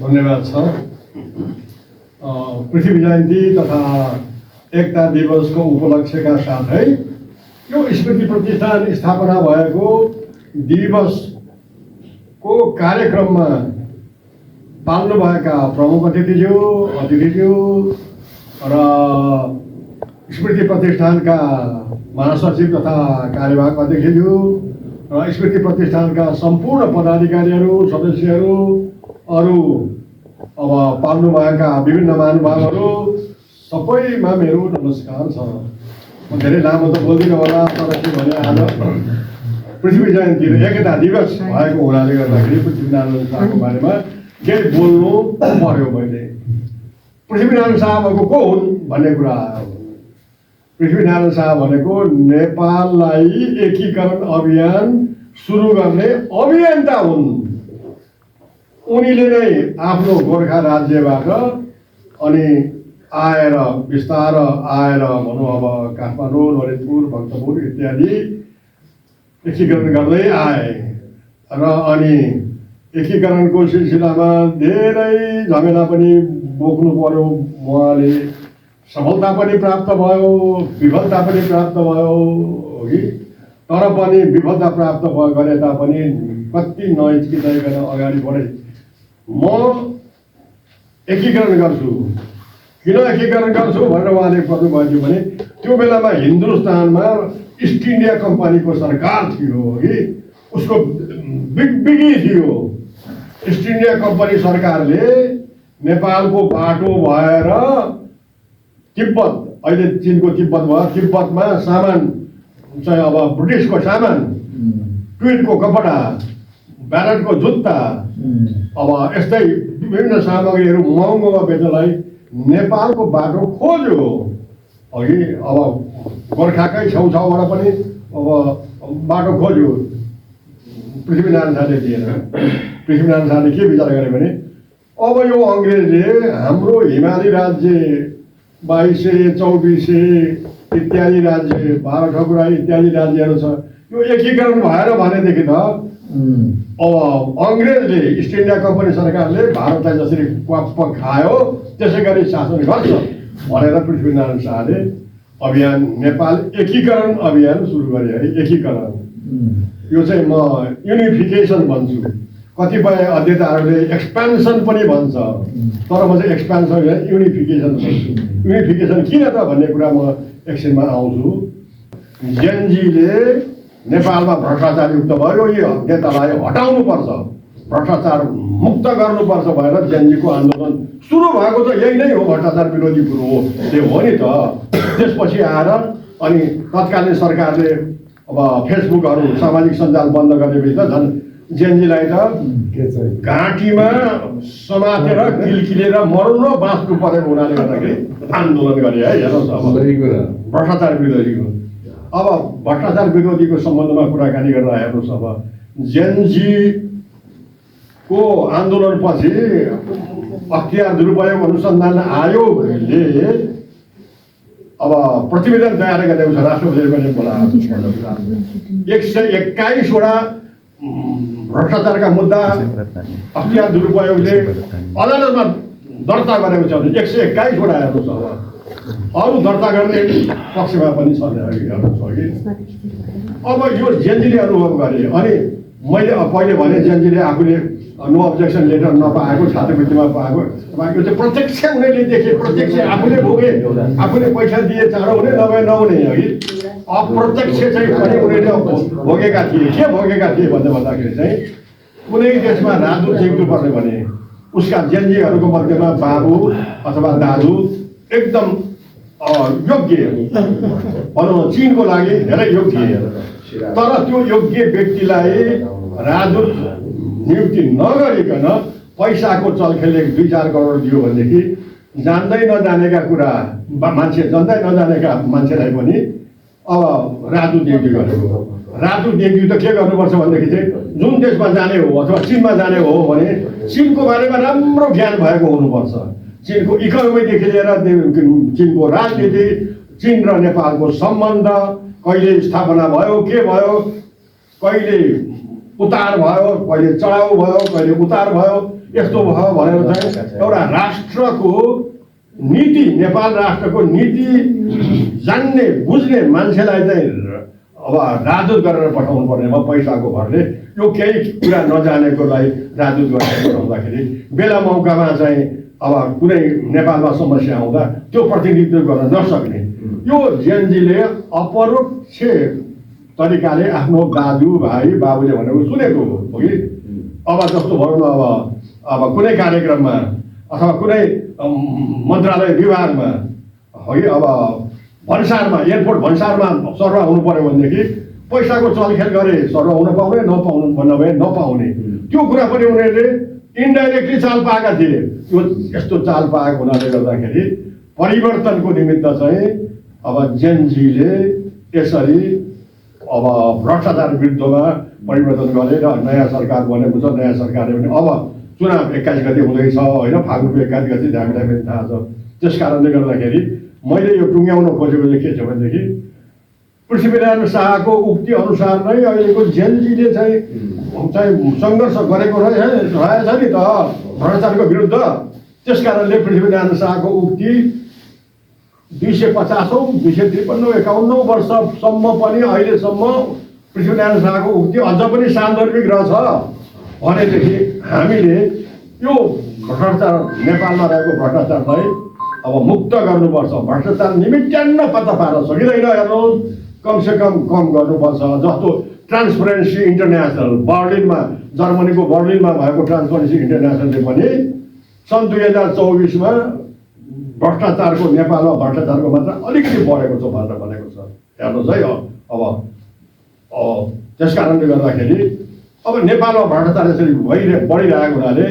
धन्यवाद छ। पृथ्वी जयन्ती तथा एकता दिवसको उपलक्ष्यका साथै यो स्मृति प्रतिष्ठान स्थापना भएको दिवसको कार्यक्रममा पाल्नुभएका प्रमुख अतिथिज्यू र स्मृति प्रतिष्ठानका महासचिव तथा कार्यवाहक अध्यक्षज्यू र स्मृति प्रतिष्ठानका सम्पूर्ण पदाधिकारीहरू, सदस्यहरू, अरू अब पाल्नुभएका विभिन्न महानुभावहरू सबैमा मेरो नमस्कार छ। म धेरै लामो त बोल्दिनँ होला, तर के भने आज पृथ्वी जयन्ती र एकता दिवस भएको हुनाले गर्दाखेरि पृथ्वीनारायण शाहको बारेमा केही बोल्नु पर्यो। मैले पृथ्वीनारायण शाह भएको को हुन् भन्ने कुरा आयो। पृथ्वीनारायण शाह भनेको नेपाललाई एकीकरण अभियान सुरु गर्ने अभियन्ता हुन्। उनीले नै आफ्नो गोर्खा राज्यबाट अनि आएर बिस्तार आएर भनौँ अब काठमाडौँ, ललितपुर, भक्तपुर इत्यादि एकीकरण गर्दै आए र अनि एकीकरणको सिलसिलामा धेरै झमेला पनि बोक्नु पर्यो। उहाँले सफलता पनि प्राप्त भयो, विफलता पनि प्राप्त भयो हो कि, तर पनि विफलता प्राप्त गरे तापनि कति नहिचकिचाइकन अगाडि बढे। म एकीकरण गर्छु, किन एकीकरण गर्छु भनेर उहाँले भन्नुभएको थियो भने त्यो बेलामा हिन्दुस्तानमा इस्ट इन्डिया कम्पनीको सरकार थियो कि, उसको बिगी थियो। इस्ट इन्डिया कम्पनी सरकारले नेपालको बाटो भएर तिब्बत, अहिले चिनको तिब्बत भयो, तिब्बतमा सामान चाहिँ अब ब्रिटिसको सामान, ट्विनको कपडा, ब्यालेटको जुत्ता, अब यस्तै विभिन्न सामग्रीहरू महँगोमा बेच्नलाई नेपालको बाटो खोज्यो अघि। अब गोर्खाकै छेउछाउबाट पनि अब बाटो खोज्यो। पृथ्वीनारायण शाहले दिएन। पृथ्वीनारायण शाहले के विचार गरे भने अब यो अङ्ग्रेजले हाम्रो हिमाली राज्य 2200, 2400 इत्यादि राज्य, 12 ठकुरा इत्यादि राज्यहरू छ, यो एकीकरण भएर भनेदेखि त अब अङ्ग्रेजले इस्ट इन्डिया कम्पनी सरकारले भारतलाई जसरी क्वाप्प खायो त्यसै गरी शासन गर्छ भनेर पृथ्वीनारायण शाहले अभियान, नेपाल एकीकरण अभियान सुरु गरे है। एकीकरण यो चाहिँ म युनिफिकेसन भन्छु। कतिपय अध्येताहरूले एक्सपेन्सन पनि भन्छ, तर म चाहिँ एक्सपेन्सन युनिफिकेसन भन्छु। युनिफिकेसन किन त भन्ने कुरा म एकछिनमा आउँछु। जेएनजीले नेपालमा भ्रष्टाचार युक्त भयो, यो नेतालाई हटाउनुपर्छ, भ्रष्टाचार मुक्त गर्नुपर्छ भनेर जेएनजीको आन्दोलन सुरु भएको त यही नै हो, भ्रष्टाचार विरोधी कुरो हो, त्यो हो नि त। त्यसपछि आएर अनि तत्कालीन सरकारले अब फेसबुकहरू, सामाजिक सञ्जाल बन्द गरेपछि त झन् जेएनजीलाई त घाँटीमा समातेर किलकिलेर मर्नु बाँच्नु परेको हुनाले गर्दाखेरि आन्दोलन गरे है। हेर्नुहोस् अब भ्रष्टाचार विरोधीको, अब भ्रष्टाचार विरोधीको सम्बन्धमा कुराकानी गर्दा हेर्नुहोस् अब जेएनजीको आन्दोलनपछि अख्तियार दुरुपयोग अनुसन्धान आयोगले अब प्रतिवेदन तयार गरेको छ। राष्ट्रपतिले पनि बोलाएको 121वटा भ्रष्टाचारका मुद्दा अख्तियार दुरुपयोगले अदालतमा दर्ता गरेको छ। 121वटा हेर्नुहोस् अब, अरू दर्ता गर्ने पक्षमा पनि छ कि। अब यो जेएनजीले अनुभव गरे। अनि मैले पहिले भने जेएनजीले आफूले नो अब्जेक्सन लेटर नपाएको, छात्रवृत्तिमा पाएको, यो चाहिँ प्रत्यक्ष उनीहरूले देखे, प्रत्यक्ष आफूले भोगे, आफूले पैसा दिए चाँडो हुने नभए नहुने है। अप्रत्यक्ष चाहिँ पनि उनीहरूले भोगेका थिए। के भोगेका थिए भन्दाखेरि चाहिँ कुनै देशमा राजदूत जित्नु पर्ने भने उसका जेएनजीहरूको मध्येमा बाबु अथवा दाजु एकदम योग्य भनौँ, चिनको लागि धेरै योग्य तर त्यो योग्य व्यक्तिलाई राजदूत नियुक्ति नगरिकन पैसाको चलखेलले 2-4 करोड दियो भनेदेखि जान्दै नजानेका कुरा मान्छे जान्दै नजानेका मान्छेलाई पनि अब राजदूत नियुक्ति गरेको। राजदूत नियुक्ति त के गर्नुपर्छ भनेदेखि चाहिँ जुन देशमा जाने हो अथवा चिनमा जाने हो भने चिनको बारेमा राम्रो ज्ञान भएको हुनुपर्छ। चिनको इकोनोमीदेखि लिएर चिनको राजनीति, चिन र नेपालको सम्बन्ध कहिले स्थापना भयो, के भयो, कहिले उतार भयो, कहिले चढाउ भयो, कहिले उतार भयो, यस्तो भयो भनेर चाहिँ एउटा राष्ट्रको नीति, नेपाल राष्ट्रको नीति जान्ने बुझ्ने मान्छेलाई चाहिँ अब राजदूत गरेर पठाउनु पर्नेमा पैसाको भरले यो केही कुरा नजानेकोलाई राजदूत गरेर पठाउँदाखेरि बेला मौकामा चाहिँ अब कुनै नेपालमा समस्या आउँदा त्यो प्रतिनिधित्व गर्न नसक्ने यो जेएनजीले अपरोक्ष तरिकाले आफ्नो दाजु भाइ बाबुले भनेको सुनेको हो कि अब जस्तो भनौँ न अब कुनै कार्यक्रममा अथवा कुनै मन्त्रालय विभागमा है अब भन्सारमा एयरपोर्ट भन्सारमा सर्वा हुनु पर्यो भनेदेखि पैसाको चलखेल गरे सर्वा हुन पाउने नपाउने त्यो कुरा पनि उनीहरूले इन्डाइरेक्टली चाल पाएका थिए। यो यस्तो चाल पाएको हुनाले गर्दाखेरि परिवर्तनको निमित्त चाहिँ अब जेएनजीले यसरी अब भ्रष्टाचार विरुद्धमा परिवर्तन गरेर नयाँ सरकार बनेको छ। नयाँ सरकारले पनि अब चुनाव 21 गते हुँदैछ होइन, फागुनको 21 गते हामीलाई पनि थाहा छ। त्यस कारणले गर्दाखेरि मैले यो टुङ्ग्याउन खोजेको चाहिँ के छ भनेदेखि पृथ्वीनारायण शाहको उक्ति अनुसार नै अहिलेको जेएनजीले चाहिँ सङ्घर्ष गरेको रहेछ नि त भ्रष्टाचारको विरुद्ध। त्यस कारणले पृथ्वीनारायण शाहको उक्ति 250औं 253 51 वर्षसम्म पनि अहिलेसम्म पृथ्वीनारायण शाहको उक्ति अझ पनि सान्दर्भिक रहेछ भनेदेखि हामीले यो भ्रष्टाचार नेपालमा रहेको भ्रष्टाचारलाई अब मुक्त गर्नुपर्छ। भ्रष्टाचार निमित्यान्न पत्ता पार्न सकिँदैन। हेर्नुहोस् कमसेकम कम गर्नुपर्छ। जस्तो ट्रान्सपरेन्सी इन्टरनेसनल बर्लिनमा, जर्मनीको बर्लिनमा भएको ट्रान्सपरेन्सी इन्टरनेसनलले पनि सन् 2024मा भ्रष्टाचारको नेपालमा भ्रष्टाचारको मात्रा अलिकति बढेको छ भनेर भनेको छ। हेर्नुहोस् है अब त्यस कारणले गर्दाखेरि अब नेपालमा भ्रष्टाचार यसरी बढिरहेको हुनाले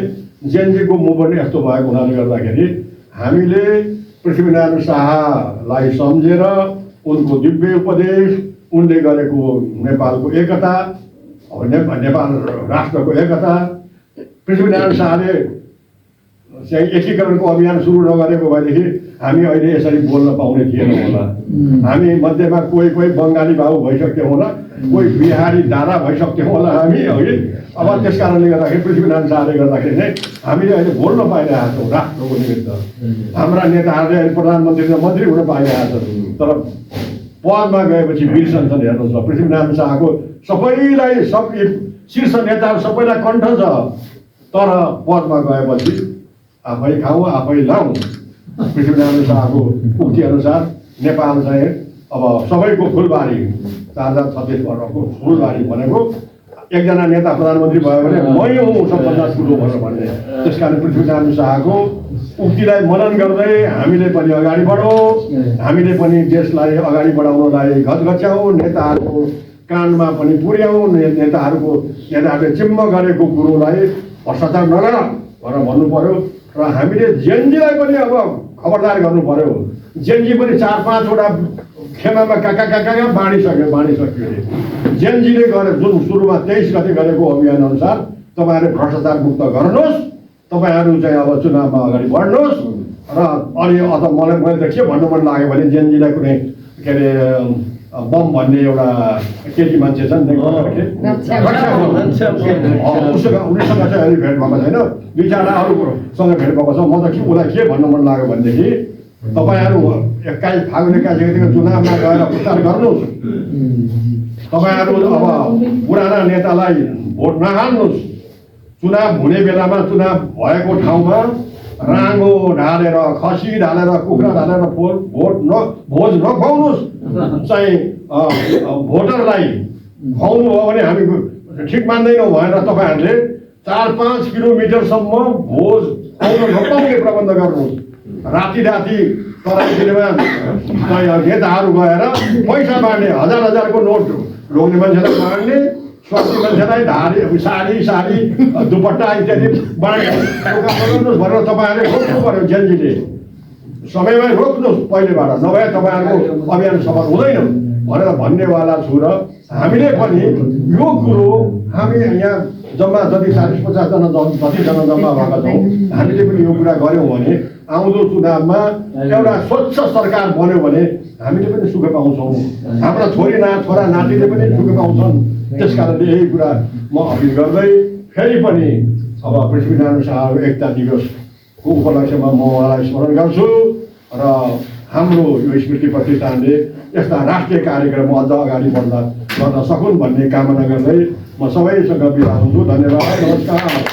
जेएनजीको मुभमेन्ट यस्तो भएको हुनाले गर्दाखेरि हामीले पृथ्वीनारायण शाहलाई सम्झेर उनको दिव्य उपदेश, उनले गरेको नेपालको एकता, अब नेपाल राष्ट्रको एकता, पृथ्वीनारायण शाहले चाहिँ एकीकरणको अभियान सुरु नगरेको भएदेखि हामी अहिले यसरी बोल्न पाउने थिएनौँ होला। हामी मध्येमा कोही बङ्गाली बाबु भइसक्थ्यौँ होला, कोही बिहारी दादा भइसक्थ्यौँ होला हामी है। अब त्यस कारणले गर्दाखेरि पृथ्वीनारायण शाहले गर्दाखेरि चाहिँ हामीले अहिले बोल्न पाइरहेका छौँ राष्ट्रको निमित्त। हाम्रा नेताहरूले अहिले प्रधानमन्त्री र मन्त्री हुन पाइरहेका छन्, तर पदमा गएपछि बिर्सन्छन्। हेर्नुहोस् पृथ्वीनारायण शाहको सबैलाई शीर्ष नेताहरू सबैलाई कण्ठ छ, तर पदमा गएपछि आफै खाउँ आफै लाउँ। पृथ्वीनारायण शाहको उक्ति अनुसार नेपाल चाहिँ अब सबैको फुलबारी, 4036 वर्षको फुलबारी भनेको एकजना नेता प्रधानमन्त्री भयो भने मै हुँ सबभन्दा ठुलो भनेर भन्ने। त्यस कारण पृथ्वीनारायण शाहको उक्तिलाई मनन गर्दै हामीले पनि अगाडि बढौँ, हामीले पनि देशलाई अगाडि बढाउनलाई घचघच्याउँ, नेताहरूको कानमा पनि पुर्याउँ, नेताहरूले चिम्म गरेको कुरोलाई भ्रष्टाचार नगर भनेर भन्नु पर्यो। र हामीले जेएनजीलाई पनि अब खबरदार गर्नु पर्यो। जेएनजी पनि 4-5 वटा खेमामा कहाँ बाँडिसक्यो अरे। जेएनजीले गरे जुन सुरुमा 23 गते गरेको अभियान अनुसार तपाईँहरूले भ्रष्टाचार मुक्त गर्नुहोस्, तपाईँहरू चाहिँ अब चुनावमा अगाडि बढ्नुहोस्। र अनि अथवा मैले त के भन्नु मन लाग्यो भने जेएनजीलाई कुनै के अरे बम भन्ने एउटा केटी मान्छे छ नि, उनीसँग चाहिँ अहिले भेट भएको छैन, 2-4 अरूसँग भेट भएको छ। म त उसलाई के भन्नु मन लाग्यो भनेदेखि तपाईँहरू 21 फागुन 21 गतिको चुनावमा गएर प्रचार गर्नुहोस्। तपाईँहरू अब पुराना नेतालाई भोट नहाल्नुहोस्। चुनाव हुने बेलामा चुनाव भएको ठाउँमा राँगो ढालेर, खसी ढालेर, कुखुरा ढालेर भोज नखुवाउनुहोस्। चाहिँ भोटरलाई खुवाउनु भयो भने हामी ठिक मान्दैनौँ भनेर तपाईँहरूले 4-5 किलोमिटरसम्म भोज खुवाउन नपाउने प्रबन्ध गर्नुहोस्। राति तराईतिरमा नेताहरू गएर पैसा बाँड्ने, 1000-1000को नोट रोक्ने मान्छेलाई मार्ने, स्वास्थ्य मान्छेलाई साडी दुपट्टा इत्यादि बनाइदिनुहोस् भनेर तपाईँहरूले रोक्नु पर्यो। जेनजीले समयमै रोक्नुहोस् पहिलेबाट, नभए तपाईँहरूको अभियान सफल हुँदैन भनेर भन्नेवाला छु। र हामीले पनि यो कुरो हामी यहाँ जम्मा जति 40-50 जना जतिजना जम्मा भएका छौँ, हामीले पनि यो कुरा गऱ्यौँ भने आउँदो चुनावमा एउटा स्वच्छ सरकार बन्यो भने हामीले पनि सुख पाउँछौँ, हाम्रा छोरा नातिले पनि सुख पाउँछन्। त्यस कारणले यही कुरा म अपिल गर्दै फेरि पनि अब पृथ्वीनारायण शाहको एकता दिवसको उपलक्ष्यमा म उहाँलाई स्मरण गर्छु र हाम्रो यो स्मृति प्रतिष्ठानले यस्ता राष्ट्रिय कार्यक्रम अझ अगाडि गर्न सकुन् भन्ने कामना गर्दै म सबैसँग बिदा हुन्छु। धन्यवाद, नमस्कार।